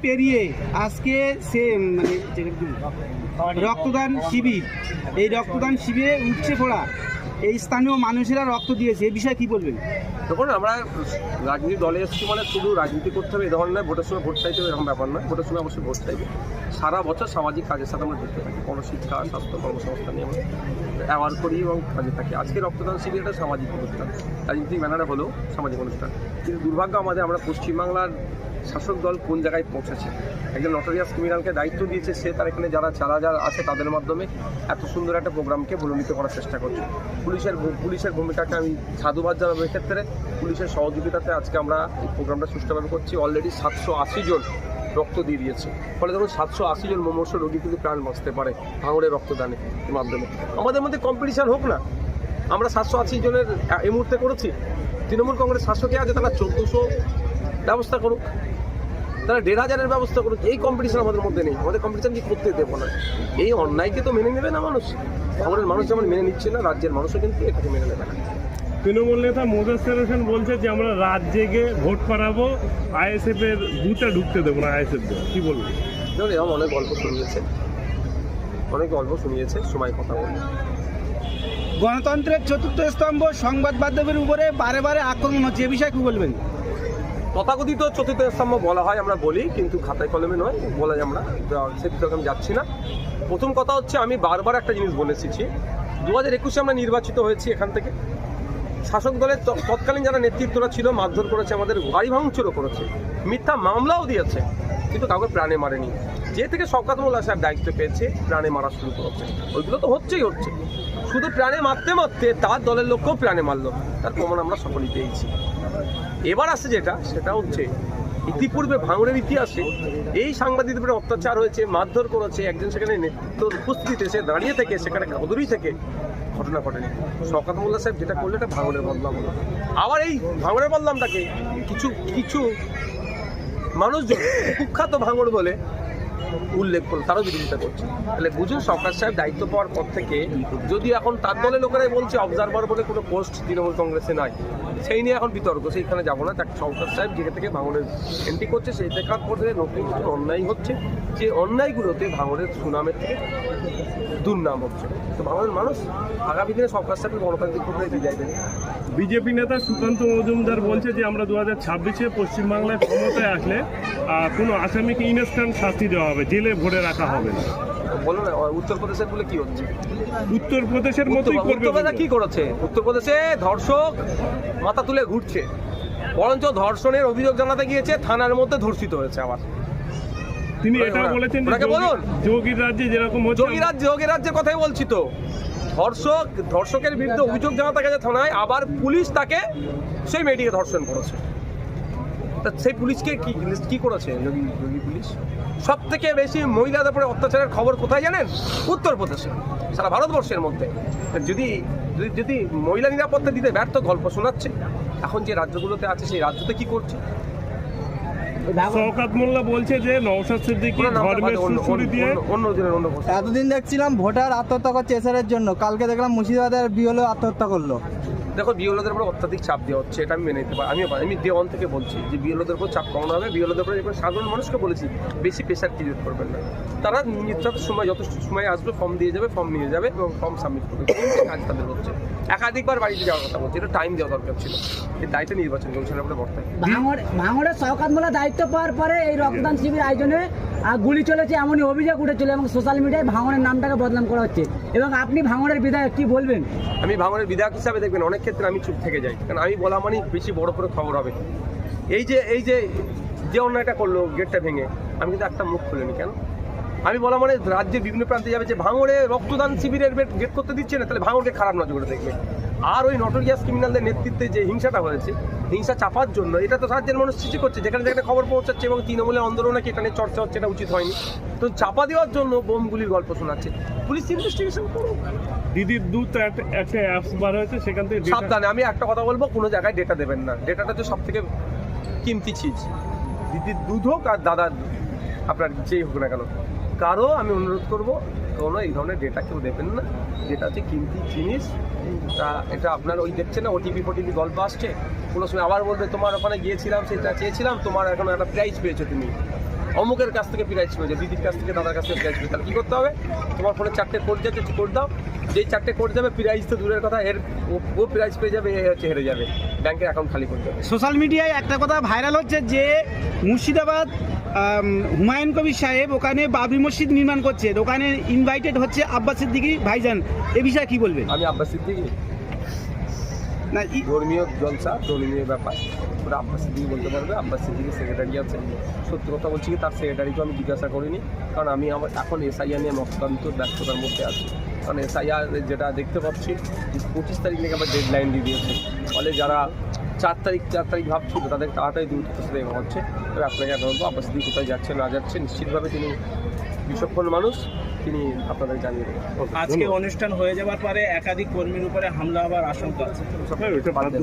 পেরিয়ে আজকে সে রক্তদান শিবির, এই রক্তদান শিবিরে উঠছে পড়া এই স্থানীয় মানুষেরা রক্ত দিয়েছে, এই বিষয়ে কি বলবেন? দেখুন, আমরা রাজনীতি দলে এসেছি মানে শুধু রাজনীতি করতে হবে এ ধরনের নয়, ভোটের সময় ভোট চাইতে হবে এরকম ব্যাপার নয়। ভোটের সময় অবশ্যই ভোট চাইবে। সারা বছর সামাজিক কাজের সাথে আমরা যুক্ত থাকি, কোনো শিক্ষা, স্বাস্থ্য, কর্মসংস্থান নিয়ে আমরা অ্যাওয়ার করি এবং কাজে থাকি। আজকে রক্তদান শিবির একটা সামাজিক অনুষ্ঠান, রাজনীতিক ব্যানারে হলেও সামাজিক অনুষ্ঠান। কিন্তু দুর্ভাগ্য আমাদের, আমরা পশ্চিমবাংলার শাসক দল কোন জায়গায় পৌঁছেছে। একজন নটোরিয়াস ক্রিমিনালকে দায়িত্ব দিয়েছে, সে তার এখানে যারা আছে তাদের মাধ্যমে এত সুন্দর একটা প্রোগ্রামকে ভূমিকা করার চেষ্টা করছে। পুলিশের ভূমিকাকে আমি সাধুবাদ জানাবো। এক্ষেত্রে পুলিশের সহযোগিতাতে আজকে আমরা এই প্রোগ্রামটা সুষ্ঠুভাবে করছি। অলরেডি 780 জন রক্ত দিয়ে দিয়েছে। ফলে দেখুন, 780 জন মুমূর্ষু রোগী কিন্তু প্রাণ বাঁচতে পারে ভাঙড়ের রক্তদানের মাধ্যমে। আমাদের মধ্যে কম্পিটিশন হোক না। আমরা 780 জনের এই মুহূর্তে করেছি। তৃণমূল কংগ্রেস শাসকে আছে, তারা 1400 ব্যবস্থা করুক, তারা 1500-এর ব্যবস্থা করুক। এই কম্পিটিশন আমাদের মধ্যে নেই। আমাদের কম্পিটিশন কি করতে দেবো না। এই অন্যায়কে তো মেনে নেবে না মানুষ। আমাদের মানুষ যেমন মেনে নিচ্ছে না, রাজ্যের মানুষও কিন্তু এটাকে মেনে নেবে না। তৃণমূল নেতা মোজাস্তের হোসেন বলছে যে আমরা রাত জেগে ভোট করাবো, আইএসএফ এর বুথে ঢুকতে দেবো না আইএসএফ। কি বলবেন? দেখুন, এরকম অনেক গল্প শুনিয়েছে, সময় কথা বলবে। গণতন্ত্রের চতুর্থ স্তম্ভ সংবাদ মাধ্যমের উপরে বারে বারে আক্রমণ হচ্ছে, এ বিষয়ে কি বলবেন? তথাকথিত চতুর্থ স্তম্ভ বলা হয়, আমরা বলি, কিন্তু খাতায় কলমে নয় বলা যায়। আমরা সে ভিতরে আমি যাচ্ছি না। প্রথম কথা হচ্ছে, আমি বারবার একটা জিনিস বলে এসেছি, 2021-এ আমরা নির্বাচিত হয়েছি। এখান থেকে শাসক দলের তৎকালীন যারা নেতৃত্বরা ছিল মারধর করেছে, আমাদের গাড়ি ভাঙচুরও করেছে, মিথ্যা মামলাও দিয়েছে, কিন্তু কাউকে প্রাণে মারেনি। যে থেকে শওকত মোল্লা সাহেব দায়িত্ব পেয়েছে, প্রাণে মারা শুরু করেছে। ওইগুলো তো হচ্ছে। শুধু প্রাণে মারতে মারতে তার দলের লোককেও প্রাণে মারলো, তার প্রমাণ আমরা সকলেই পেয়েছি। এবার আসছে সেটা হচ্ছে, ইতিপূর্বে ভাঙড়ের ইতিহাসে এই সাংবাদিকদের উপরে অত্যাচার হয়েছে, মারধর করেছে, একজন সেখানে নেতৃত্ব উপস্থিত এসে দাঁড়িয়ে থেকে সেখানে কাদুরি থেকে ঘটনা ঘটেনি। শওকত মোল্লা সাহেব যেটা করলে এটা ভাঙড়ের বদনাম হলো। আবার এই ভাঙড়ের বদনামটাকে কিছু মানুষজন কুখ্যাত ভাঙড় বলে উল্লেখ করল, তারও বিরোধিতা করছে। তাহলে বুঝুন, শওকত সাহেব দায়িত্ব পাওয়ার পর থেকে, যদিও এখন তার দলের লোকেরাই বলছে অবজারভার বলে কোনো পোস্ট তৃণমূল কংগ্রেসে নাই, সেই নিয়ে এখন বিতর্ক, সেইখানে যাবো না। শওকত সাহেব যেখান থেকে ভাঙড়ের এন্ট্রি করছে, সেই দেখার পর থেকে নতুন নতুন অন্যায় হচ্ছে, যে অন্যায়গুলোতে ভাঙড়ের সুনামের থেকে দুর্নাম হচ্ছে। তো ভাঙড়ের মানুষ আগামী দিনে শওকত সাহেবের গণতান্ত্রিক প্রক্রিয়ায় বিদায় দেবে। বিজেপি নেতা সুকান্ত মজুমদার বলছে যে আমরা 2026-এ পশ্চিমবাংলায় ক্ষমতায় আসলে কোনো আসামিকে ইনস্ট্যান্ট শাস্তি দেওয়া হবে, জেলে ভরে রাখা হবে না। বলো না, উত্তরপ্রদেশের বলে কি হচ্ছে? উত্তরপ্রদেশের মতোই করবে। উত্তরপ্রদেশ কি করেছে? উত্তরপ্রদেশে ধর্ষক মাথা তুলে ঘুরছে, বরঞ্চ ধর্ষণের অভিযোগ জানাতে গিয়েছে, থানার মধ্যে ধর্ষিত হয়েছে। আবার তিনি এটা বলেছেন যে যোগীর রাজ্যে যেরকম হচ্ছে, যোগীর রাজ্যের কথাই বলছি তো। ধর্ষকের বিরুদ্ধে অভিযোগ জানাতে গেছে থানায়, আবার পুলিশ তাকে, সেই মেয়েটিকে ধর্ষণ করেছে। তা সেই পুলিশকে কি করেছে যোগী পুলিশ? সব থেকে বেশি মহিলাদের উপরে অত্যাচারের খবর কোথায় জানেন? উত্তরপ্রদেশে। সারা ভারতবর্ষের মধ্যে যদি মহিলা নিরাপত্তা দিতে ব্যর্থ, গল্প শোনাচ্ছে। এখন যে রাজ্যগুলোতে আছে, সেই রাজ্যতে কি করছে? শওকত মোল্লা বলছে যে নওশাদ সিদ্দিকী এতদিন দেখছিলাম ভোটার আত্মহত্যা করছে এসআরের জন্য, কালকে দেখলাম মুর্শিদাবাদের বিএলও আত্মহত্যা করলো। দেখো, বিএলওদের উপর অত্যাধিক চাপ দেওয়া হচ্ছে, এটা আমি মেনে নিতে পারি। আমি দেওয়ান থেকে বলছি যে বিএলওদের উপর চাপ কমানো হবে। বিএলওদের উপর সাধারণ মানুষকে বলেছি বেশি প্রেশার ক্রিয়েট করবেন না। তারা নির্দিষ্ট সময়, যত সময় আসবে ফর্ম দিয়ে যাবে, ফর্ম নিয়ে যাবে এবং ফর্ম সাবমিট করবে। কাজ তাদের হচ্ছে। একাধিকবার বাড়িতে যাওয়ার কথা বলছে, এটা টাইম দেওয়া দরকার ছিল। এই দায়িত্ব নির্বাচন কমিশনের উপরে বর্তায়। ভাঙড়ের শওকত মোল্লা দায়িত্ব পাওয়ার পরে এই রক্তদান শিবির আয়োজনে গুলি চলেছে, এমনই অভিযোগ উঠেছিল এবং সোশ্যাল মিডিয়ায় ভাঙড়ের নামটাকে বদনাম করা হচ্ছে। এবং আপনি ভাঙড়ের বিধায়ক, কি বলবেন? আমি ভাঙড়ের বিধায়ক হিসাবে দেখবেন অনেক ক্ষেত্রে আমি চুপ থেকে যাই, কারণ আমি বলা মানে বেশি বড় করে খবর হবে। এই যে অন্যায়টা করলো গেটটা ভেঙে, আমি কিন্তু একটা মুখ খুলিনি। কেন? আমি বলা মানে রাজ্যের বিভিন্ন প্রান্তে যাবে যে ভাঙড়ে রক্তদান শিবিরের গেট করতে দিচ্ছে না, তাহলে ভাঙড়কে খারাপ নজর করে দেখবে। আর ওই নটোরিয়াস ক্রিমিনালদের নেতৃত্বে যে হিংসাটা হয়েছে, হিংসা চাপার জন্য, এটা তো রাজ্যের মানুষ সৃষ্টি করছে, যেখানে যেখানে খবর পৌঁছাচ্ছে এবং তৃণমূলের আন্দোলন নাকি এটা নিয়ে চর্চা হচ্ছে, এটা উচিত হয়নি। তো চাপা দেওয়ার জন্য বোমগুলির গল্প শোনাচ্ছে। পুলিশ ইনভেস্টিগেশন করুক। দিদির দুধ একটা অ্যাপস বার হয়েছে, সেখান থেকে সাবধানে। আমি একটা কথা বলবো, কোনো জায়গায় ডেটা দেবেন না। ডেটাটা তো সব থেকে কিমতি চিজ। দিদির দুধ হোক আর দাদার আপনার যেই হোক না কেন, কারো আমি অনুরোধ করবো, কোনো এই ধরনের ডেটা কেউ দেবেন না, যেটা হচ্ছে কিমতি জিনিস। তা এটা আপনার ওই দেখছেন না ওটিপি ফোটিপি গল্প আসছে, কোনো সময় আবার বলবে তোমার ওখানে গিয়েছিলাম সেটা চেয়েছিলাম, তোমার এখন একটা প্রাইজ পেয়েছো, তুমি অমুকের কাছ থেকে প্রাইজ পেয়েছো, দিদির কাছ থেকে দাদার কাছ থেকে প্রাইজ পেয়েছো। তাহলে কী করতে হবে, তোমার ফোনে 4টে কোড যাচ্ছে, কোড দাও, যেই 4টে কোড যাবে প্রাইজ তো দূরের কথা, ও প্রাইজ পেয়ে যাবে, এ হচ্ছে হেরে যাবে, ব্যাংকের অ্যাকাউন্ট খালি করে দেবে। সোশ্যাল মিডিয়ায় একটা কথা ভাইরাল হচ্ছে যে মুর্শিদাবাদ হুমায়ুন কবির সাহেব ওখানে বাবরি মসজিদ নির্মাণ করছে, ওখানে ইনভাইটেড হচ্ছে আব্বাস সিদ্দিকী ভাইজান, এ বিষয়ে কি বলবেন? আমি আব্বাস সিদ্দিকী না ধর্মীয় জলসা, ধর্মীয় ব্যাপার, ওরা আব্বাস সিদ্দিকী বলতে পারবে। আব্বাস সিদ্দিকী সেক্রেটারি আছে, সত্যি কথা বলছি কি তার সেক্রেটারিকেও আমি জিজ্ঞাসা করিনি, কারণ আমি আমার এখন এসআইআর নিয়ে অত্যন্ত ব্যস্ততার মধ্যে আছি। কারণ এসআইআর যেটা দেখতে পাচ্ছি 25 তারিখ থেকে আবার ডেডলাইন দিয়ে দিয়েছে, ফলে যারা 4 তারিখ ভাবছিল তাদের তাড়াতাড়ি দ্রুত এগোনো হচ্ছে। তবে আপনাকে এখন বলবো আব্বাস সিদ্দিকী কোথায় যাচ্ছে না যাচ্ছে, নিশ্চিতভাবে তিনি বিচক্ষণ মানুষ, তিনি আপনাদের জানিয়ে দেবেন। আজকে অনুষ্ঠান হয়ে যাওয়ার পরে একাধিক কর্মীর উপরে হামলা হওয়ার আশঙ্কা আছে। এটা বাদ দিন।